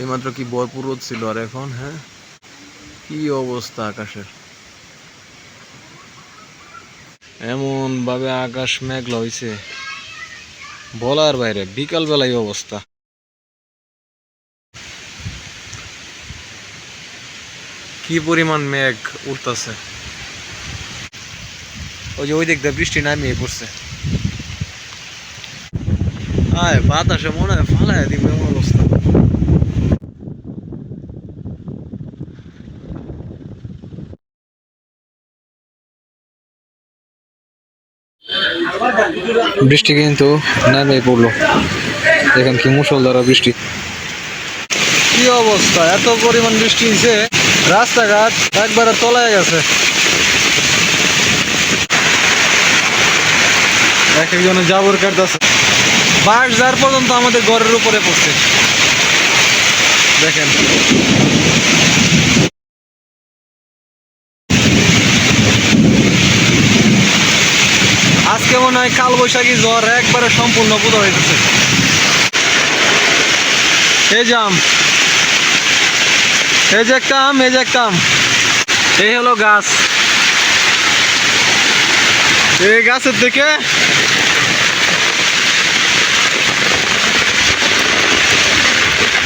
এইমাত্র কি ভরপুর রোদ ছিল, আর এখন হ্যাঁ কি অবস্থা আকাশের। এমন ভাবে আকাশ মেঘলা হইছে বলার বাইরে। বিকাল বেলায় অবস্থা কি পরিমাণ মেঘ উঠতেছে। ওই যে ওই দিক দিয়ে বৃষ্টি নামিয়ে পড়ছে। আয় বাতাসে মনে হয় ফালায় দিব এমন অবস্থা। বৃষ্টি কিন্তু নামিয়ে পড়লো। দেখেন কি মুষলধারা বৃষ্টি। কি অবস্থা, এত পরিমাণ বৃষ্টি হয়েছে রাস্তাঘাট একবারে তলায় গেছে। এক একজনের জাবর কাটতেছে। বাস যার পর্যন্ত আমাদের ঘরের উপরে পড়ছে দেখেন। আজকে মনে হয় কালবৈশাখী ঝড় একবারে সম্পূর্ণ পুরো হয়ে গেছে। এই যে আম, এই যে একটা আম, এই যে একটা আম, এই হলো গাছ। এই গাছের থেকে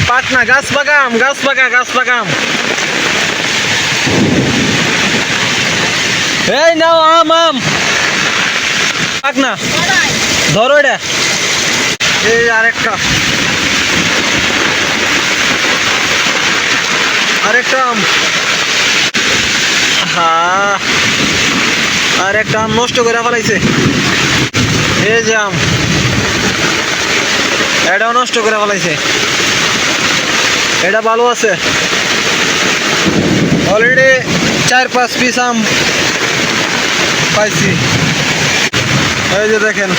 পাকনা গাছ পাকাম, গাছ পাকা, গাছ পাকাম। এই নাও আম, আম পাকনা, ধরো এটা। এই আরেকটা, আরেকটা আম। হ্যাঁ, আরেকটা আম নষ্ট করে ফেলাইছে। এই যে আম, এটাও নষ্ট করে ফেলাইছে। এটা ভালো আছে, অলরেডি 4-5 পিস আম পাইছি। এই যে দেখেন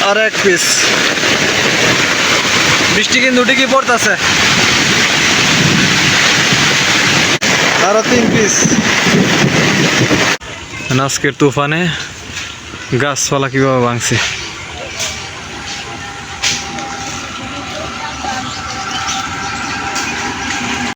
আর এক পিস। বৃষ্টি কিন্তু ঠিকই পড়তেছে। আরো 3 পিস। আজকের তুফানে গাছপালা কিভাবে ভাঙছে।